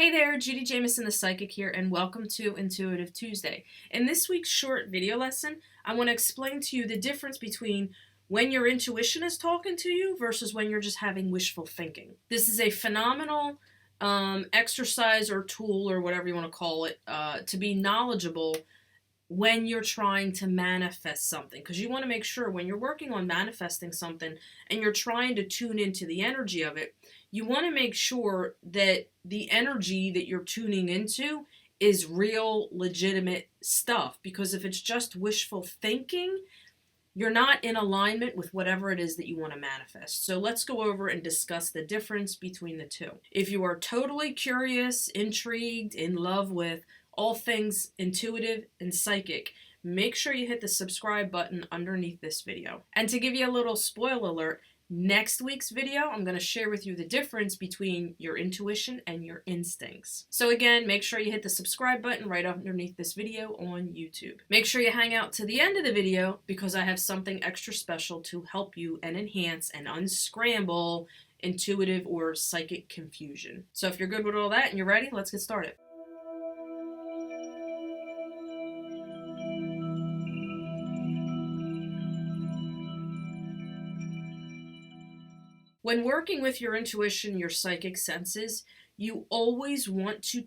Hey there, Judy Jamieson the Psychic here, and welcome to Intuitive Tuesday. In this week's short video lesson, I want to explain to you the difference between when your intuition is talking to you versus when you're just having wishful thinking. This is a phenomenal exercise or tool or whatever you want to call it to be knowledgeable when you're trying to manifest something, because you want to make sure when you're working on manifesting something and you're trying to tune into the energy of it, you want to make sure that the energy that you're tuning into is real, legitimate stuff. Because if it's just wishful thinking, you're not in alignment with whatever it is that you want to manifest. So let's go over and discuss the difference between the two. If you are totally curious, intrigued, in love with all things intuitive and psychic, make sure you hit the subscribe button underneath this video. And to give you a little spoiler alert, next week's video, I'm going to share with you the difference between your intuition and your instincts. So again, make sure you hit the subscribe button right underneath this video on YouTube. Make sure you hang out to the end of the video because I have something extra special to help you and enhance and unscramble intuitive or psychic confusion. So if you're good with all that and you're ready, let's get started. When working with your intuition, your psychic senses, you always want to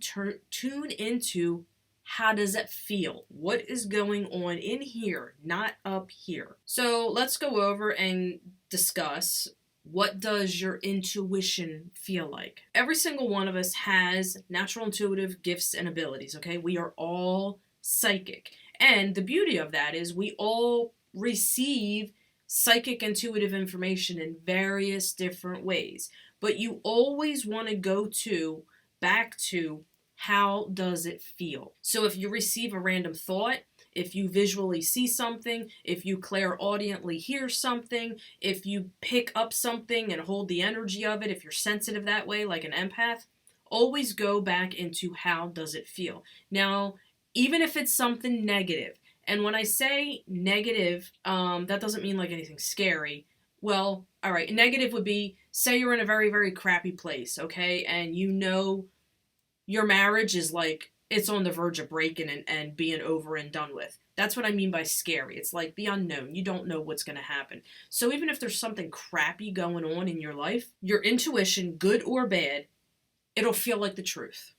tune into how does it feel? What is going on in here, not up here? So let's go over and discuss, what does your intuition feel like? Every single one of us has natural intuitive gifts and abilities, okay? We are all psychic. And the beauty of that is we all receive psychic intuitive information in various different ways, but you always want to go back to how does it feel. So if you receive a random thought, if you visually see something, if you clairaudiently hear something, if you pick up something and hold the energy of it, if you're sensitive that way like an empath, always go back into how does it feel. Now, even if it's something negative, and when I say negative, that doesn't mean like anything scary. Well, all right, negative would be, say you're in a very, very crappy place, okay? And you know your marriage is like, it's on the verge of breaking and being over and done with. That's what I mean by scary. It's like the unknown. You don't know what's going to happen. So even if there's something crappy going on in your life, your intuition, good or bad, it'll feel like the truth,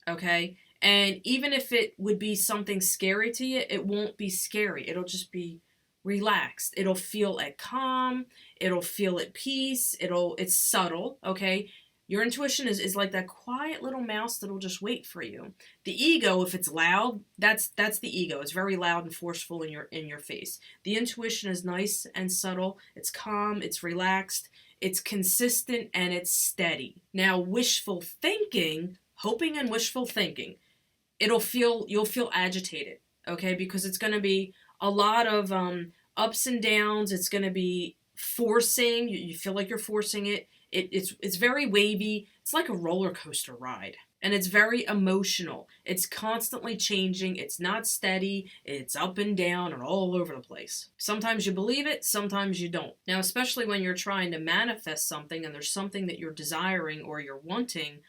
okay? And even if it would be something scary to you, it won't be scary. It'll just be relaxed. It'll feel at calm. It'll feel at peace. It's subtle, okay? Your intuition is like that quiet little mouse that'll just wait for you. The ego, if it's loud, that's the ego. It's very loud and forceful in your face. The intuition is nice and subtle. It's calm. It's relaxed. It's consistent and it's steady. Now, wishful thinking, hoping and wishful thinking, you'll feel agitated, okay? Because it's going to be a lot of ups and downs. It's going to be forcing. You feel like you're forcing it. It's very wavy. It's like a roller coaster ride. And it's very emotional. It's constantly changing. It's not steady. It's up and down and all over the place. Sometimes you believe it, sometimes you don't. Now, especially when you're trying to manifest something and there's something that you're desiring or you're wanting,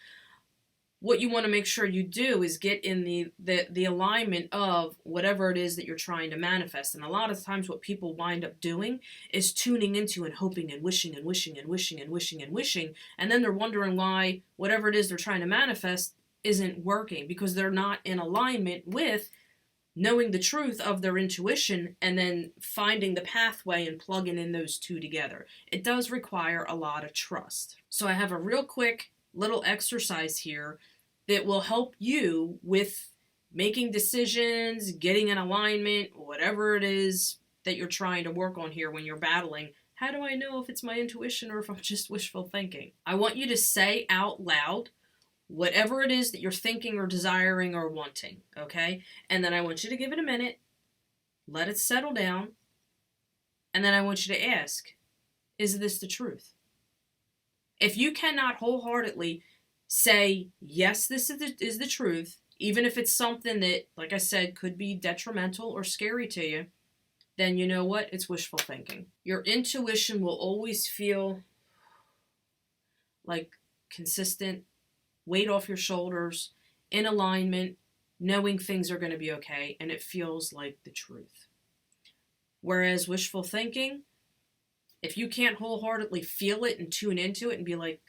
what you want to make sure you do is get in the alignment of whatever it is that you're trying to manifest. And a lot of times what people wind up doing is tuning into and hoping and wishing and wishing and wishing and wishing and wishing. And then they're wondering why whatever it is they're trying to manifest isn't working, because they're not in alignment with knowing the truth of their intuition and then finding the pathway and plugging in those two together. It does require a lot of trust. So I have a real quick little exercise here that will help you with making decisions, getting in alignment, whatever it is that you're trying to work on here when you're battling. How do I know if it's my intuition or if I'm just wishful thinking? I want you to say out loud whatever it is that you're thinking or desiring or wanting, okay? And then I want you to give it a minute, let it settle down, and then I want you to ask, is this the truth? If you cannot wholeheartedly say, yes, this is the truth, even if it's something that, like I said, could be detrimental or scary to you, then you know what? It's wishful thinking. Your intuition will always feel like consistent, weight off your shoulders, in alignment, knowing things are going to be okay, and it feels like the truth. Whereas wishful thinking, if you can't wholeheartedly feel it and tune into it and be like,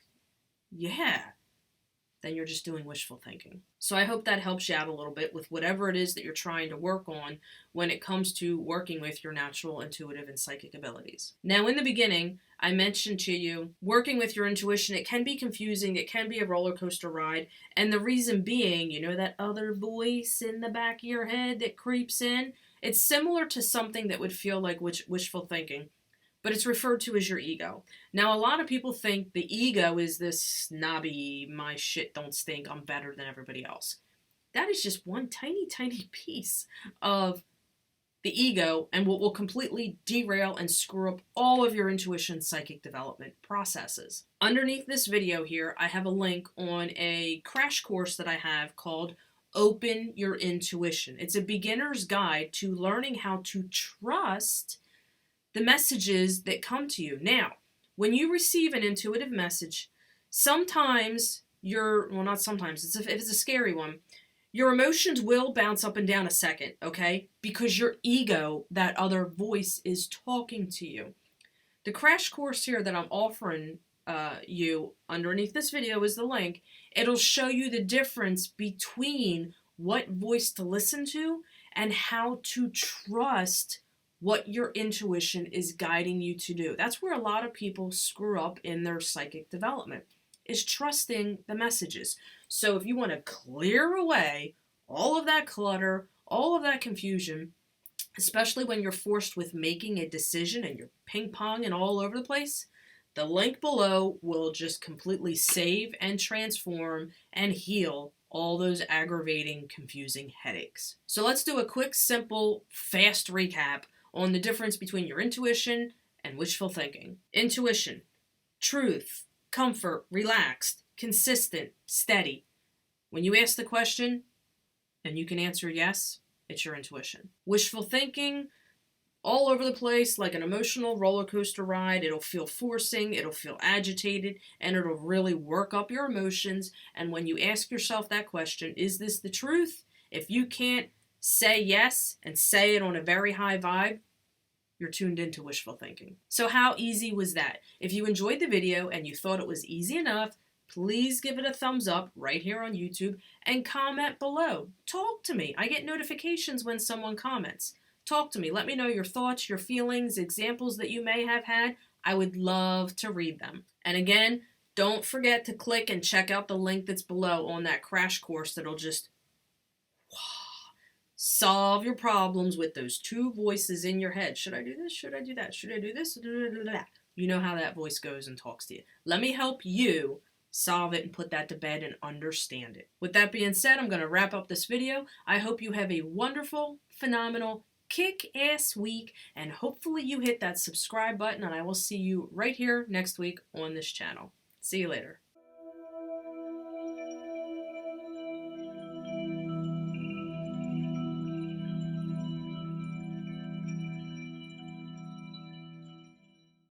yeah, then you're just doing wishful thinking. So I hope that helps you out a little bit with whatever it is that you're trying to work on when it comes to working with your natural, intuitive, and psychic abilities. Now, in the beginning, I mentioned to you, working with your intuition, it can be confusing, it can be a roller coaster ride, and the reason being, you know, that other voice in the back of your head that creeps in, it's similar to something that would feel like wishful thinking, but it's referred to as your ego. Now, a lot of people think the ego is this snobby, my shit don't stink, I'm better than everybody else. That is just one tiny, tiny piece of the ego and what will completely derail and screw up all of your intuition psychic development processes. Underneath this video here, I have a link on a crash course that I have called Open Your Intuition. It's a beginner's guide to learning how to trust the messages that come to you. Now, when you receive an intuitive message, sometimes not sometimes, if it's a scary one, your emotions will bounce up and down a second, okay? Because your ego, that other voice, is talking to you. The crash course here that I'm offering you underneath this video is the link. It'll show you the difference between what voice to listen to and how to trust what your intuition is guiding you to do. That's where a lot of people screw up in their psychic development, is trusting the messages. So if you want to clear away all of that clutter, all of that confusion, especially when you're forced with making a decision and you're ping-ponging all over the place, the link below will just completely save and transform and heal all those aggravating, confusing headaches. So let's do a quick, simple, fast recap on the difference between your intuition and wishful thinking. Intuition, truth, comfort, relaxed, consistent, steady. When you ask the question and you can answer yes, it's your intuition. Wishful thinking, all over the place, like an emotional roller coaster ride. It'll feel forcing, it'll feel agitated, and it'll really work up your emotions. And when you ask yourself that question, is this the truth? If you can't say yes and say it on a very high vibe, you're tuned into wishful thinking. So how easy was that? If you enjoyed the video and you thought it was easy enough, please give it a thumbs up right here on YouTube and comment below. Talk to me. I get notifications when someone comments. Talk to me. Let me know your thoughts, your feelings, examples that you may have had. I would love to read them. And again, don't forget to click and check out the link that's below on that crash course that'll just solve your problems with those two voices in your head. Should I do this? Should I do that? Should I do this? You know how that voice goes and talks to you. Let me help you solve it and put that to bed and understand it. With that being said, I'm going to wrap up this video. I hope you have a wonderful, phenomenal, kick-ass week, and hopefully you hit that subscribe button, and I will see you right here next week on this channel. See you later.